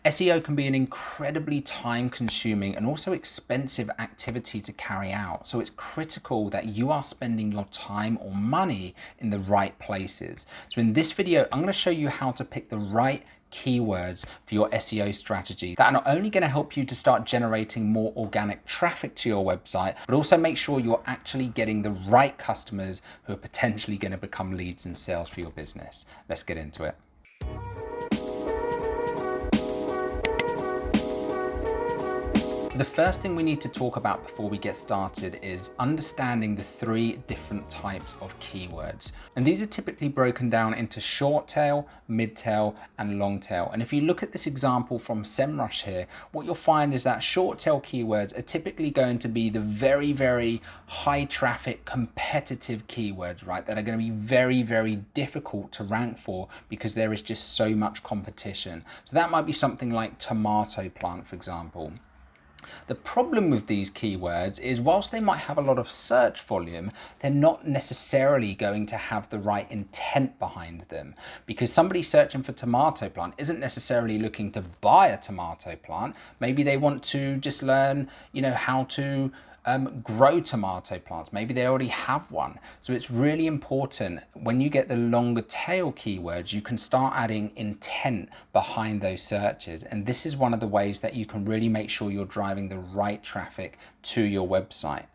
SEO can be an incredibly time-consuming and also expensive activity to carry out, so it's critical that you are spending your time or money in the right places. So in this video, I'm going to show you how to pick the right keywords for your SEO strategy that are not only going to help you to start generating more organic traffic to your website, but also make sure you're actually getting the right customers who are potentially going to become leads and sales for your business. Let's get into it. The first thing we need to talk about before we get started is understanding the three different types of keywords. And these are typically broken down into short tail, mid tail, and long tail. And if you look at this example from SEMrush here, what you'll find is that short tail keywords are typically going to be the very, very high traffic competitive keywords, right? That are going to be very, very difficult to rank for because there is just so much competition. So that might be something like tomato plant, for example. The problem with these keywords is whilst they might have a lot of search volume, they're not necessarily going to have the right intent behind them, because somebody searching for tomato plant isn't necessarily looking to buy a tomato plant. Maybe they want to just learn, how to grow tomato plants. Maybe they already have one. So it's really important when you get the longer tail keywords, you can start adding intent behind those searches. And this is one of the ways that you can really make sure you're driving the right traffic to your website.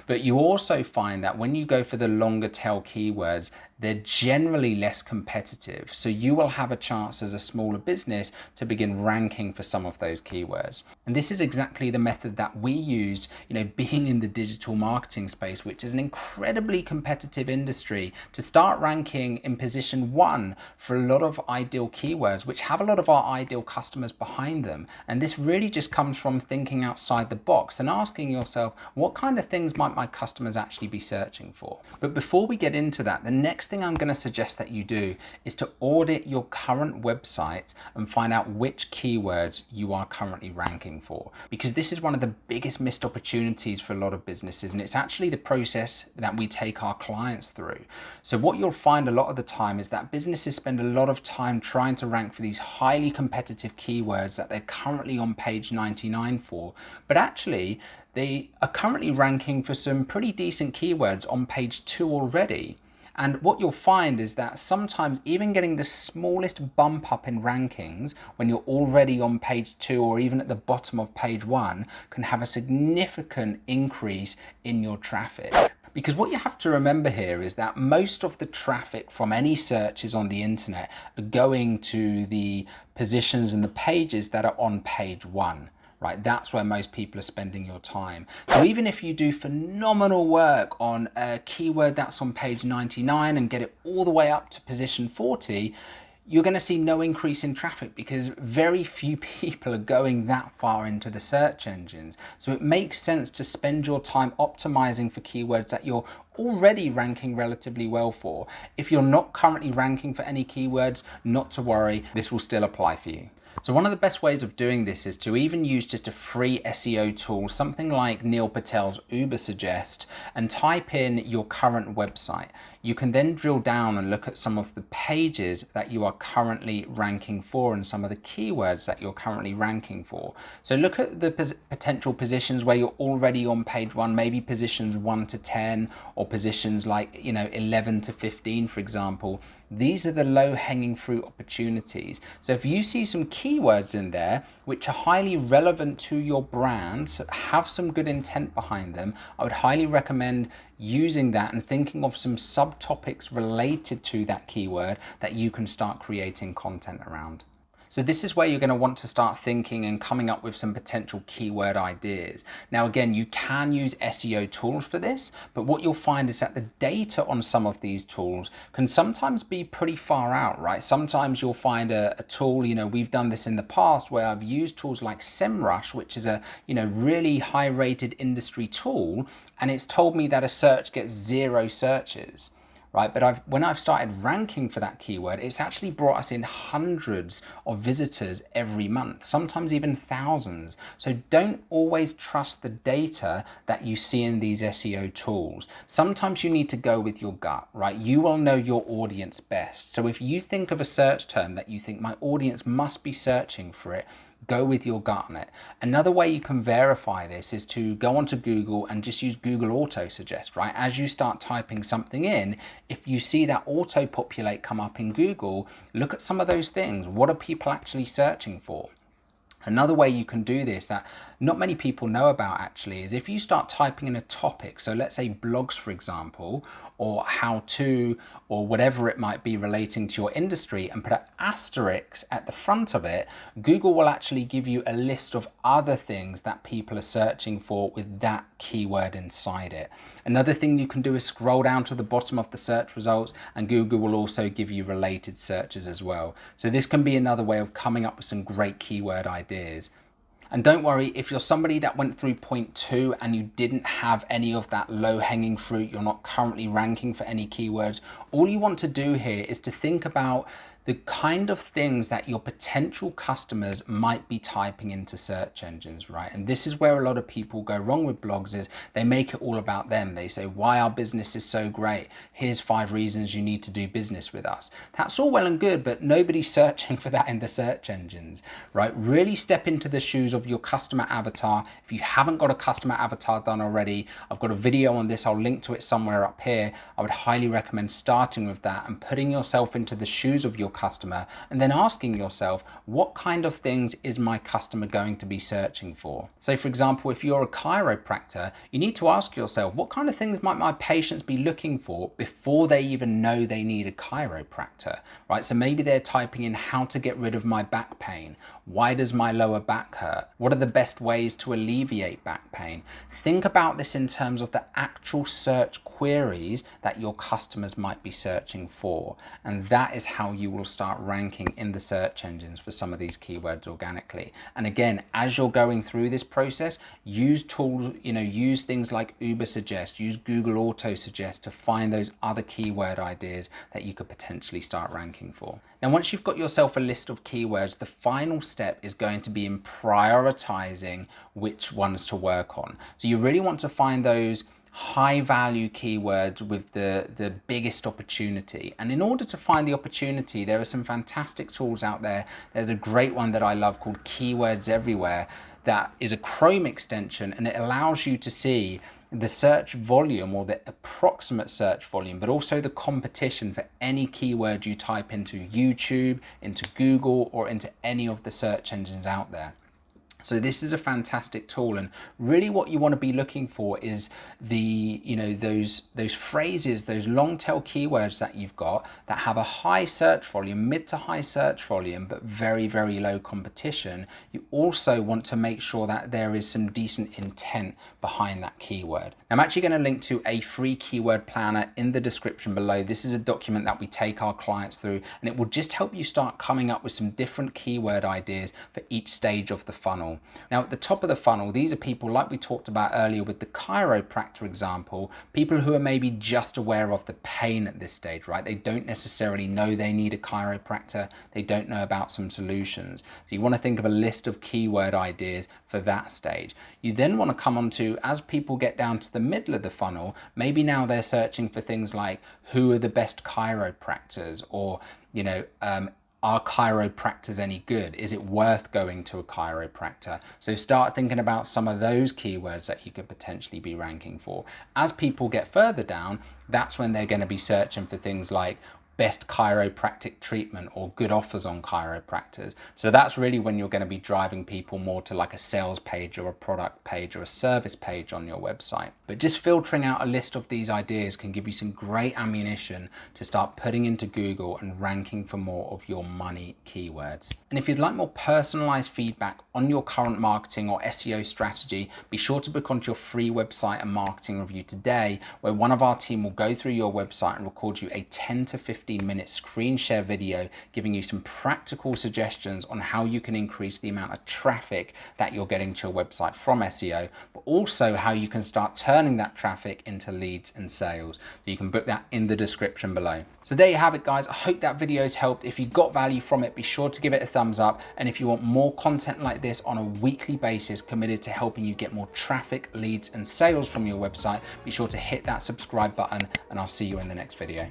But you also find that when you go for the longer tail keywords, they're generally less competitive. So you will have a chance as a smaller business to begin ranking for some of those keywords. And this is exactly the method that we use, being in the digital marketing space, which is an incredibly competitive industry, to start ranking in position 1 for a lot of ideal keywords, which have a lot of our ideal customers behind them. And this really just comes from thinking outside the box and asking yourself, what kind of things might my customers actually be searching for? But before we get into that, the next thing I'm going to suggest that you do is to audit your current website and find out which keywords you are currently ranking for, because this is one of the biggest missed opportunities for a lot of businesses, and it's actually the process that we take our clients through. So what you'll find a lot of the time is that businesses spend a lot of time trying to rank for these highly competitive keywords that they're currently on page 99 for, but actually they are currently ranking for some pretty decent keywords on page 2 already. And what you'll find is that sometimes even getting the smallest bump up in rankings when you're already on page 2 or even at the bottom of page 1 can have a significant increase in your traffic. Because what you have to remember here is that most of the traffic from any searches on the internet are going to the positions and the pages that are on page 1. Right, that's where most people are spending your time. So even if you do phenomenal work on a keyword that's on page 99 and get it all the way up to position 40, you're going to see no increase in traffic because very few people are going that far into the search engines. So it makes sense to spend your time optimizing for keywords that you're already ranking relatively well for. If you're not currently ranking for any keywords, not to worry, this will still apply for you. So one of the best ways of doing this is to even use just a free SEO tool, something like Neil Patel's Ubersuggest, and type in your current website. You can then drill down and look at some of the pages that you are currently ranking for and some of the keywords that you're currently ranking for. So look at the potential positions where you're already on page 1, maybe positions 1 to 10 or positions like 11 to 15, for example. These are the low-hanging fruit opportunities. So if you see some keywords in there which are highly relevant to your brand, so have some good intent behind them, I would highly recommend using that and thinking of some subtopics related to that keyword that you can start creating content around. So this is where you're going to want to start thinking and coming up with some potential keyword ideas. Now again, you can use SEO tools for this, but what you'll find is that the data on some of these tools can sometimes be pretty far out, right? Sometimes you'll find a tool, we've done this in the past where I've used tools like SEMrush, which is a really high rated industry tool, and it's told me that a search gets 0 searches. Right, but when I've started ranking for that keyword, it's actually brought us in hundreds of visitors every month, sometimes even thousands. So don't always trust the data that you see in these SEO tools. Sometimes you need to go with your gut, right? You will know your audience best. So if you think of a search term that you think my audience must be searching for it, go with your gut on it. Another way you can verify this is to go onto Google and just use Google Auto Suggest, right? As you start typing something in, if you see that auto populate come up in Google, look at some of those things. What are people actually searching for? Another way you can do this that not many people know about actually is if you start typing in a topic, so let's say blogs, for example, or how to, or whatever it might be relating to your industry, and put an asterisk at the front of it, Google will actually give you a list of other things that people are searching for with that keyword inside it. Another thing you can do is scroll down to the bottom of the search results, and Google will also give you related searches as well. So this can be another way of coming up with some great keyword ideas. And don't worry, if you're somebody that went through point 2 and you didn't have any of that low-hanging fruit, you're not currently ranking for any keywords, all you want to do here is to think about the kind of things that your potential customers might be typing into search engines, right? And this is where a lot of people go wrong with blogs, is they make it all about them. They say, why our business is so great. Here's 5 reasons you need to do business with us. That's all well and good, but nobody's searching for that in the search engines, right? Really step into the shoes of your customer avatar. If you haven't got a customer avatar done already, I've got a video on this. I'll link to it somewhere up here. I would highly recommend starting with that and putting yourself into the shoes of your customer, and then asking yourself, what kind of things is my customer going to be searching for? So for example, if you're a chiropractor, you need to ask yourself, what kind of things might my patients be looking for before they even know they need a chiropractor, right? So maybe they're typing in how to get rid of my back pain. Why does my lower back hurt? What are the best ways to alleviate back pain? Think about this in terms of the actual search queries that your customers might be searching for. And that is how you will start ranking in the search engines for some of these keywords organically. And again, as you're going through this process, use tools, use things like Uber Suggest, use Google Auto Suggest to find those other keyword ideas that you could potentially start ranking for. Now, once you've got yourself a list of keywords, the final step is going to be in prioritizing which ones to work on. So you really want to find those high value keywords with the biggest opportunity. And in order to find the opportunity, there are some fantastic tools out there. There's a great one that I love called Keywords Everywhere, that is a Chrome extension, and it allows you to see the search volume, or the approximate search volume, but also the competition for any keyword you type into YouTube, into Google, or into any of the search engines out there. So this is a fantastic tool, and really what you want to be looking for is the, those phrases, those long tail keywords that you've got that have a high search volume, mid to high search volume, but very, very low competition. You also want to make sure that there is some decent intent behind that keyword. I'm actually going to link to a free keyword planner in the description below. This is a document that we take our clients through, and it will just help you start coming up with some different keyword ideas for each stage of the funnel. Now, at the top of the funnel, these are people like we talked about earlier with the chiropractor example, people who are maybe just aware of the pain at this stage, right? They don't necessarily know they need a chiropractor. They don't know about some solutions. So you want to think of a list of keyword ideas for that stage. You then want to come on to, as people get down to the middle of the funnel, maybe now they're searching for things like, who are the best chiropractors? Or, are chiropractors any good? Is it worth going to a chiropractor? So start thinking about some of those keywords that you could potentially be ranking for. As people get further down, that's when they're going to be searching for things like best chiropractic treatment or good offers on chiropractors. So that's really when you're going to be driving people more to like a sales page or a product page or a service page on your website. But just filtering out a list of these ideas can give you some great ammunition to start putting into Google and ranking for more of your money keywords. And if you'd like more personalized feedback on your current marketing or SEO strategy, be sure to book onto your free website and marketing review today, where one of our team will go through your website and record you a 10 to 15-minute screen share video giving you some practical suggestions on how you can increase the amount of traffic that you're getting to your website from SEO, but also how you can start turning that traffic into leads and sales. So you can book that in the description below. So there you have it, guys. I hope that video's helped. If you got value from it, be sure to give it a thumbs up. And if you want more content like this on a weekly basis committed to helping you get more traffic, leads and sales from your website, be sure to hit that subscribe button, and I'll see you in the next video.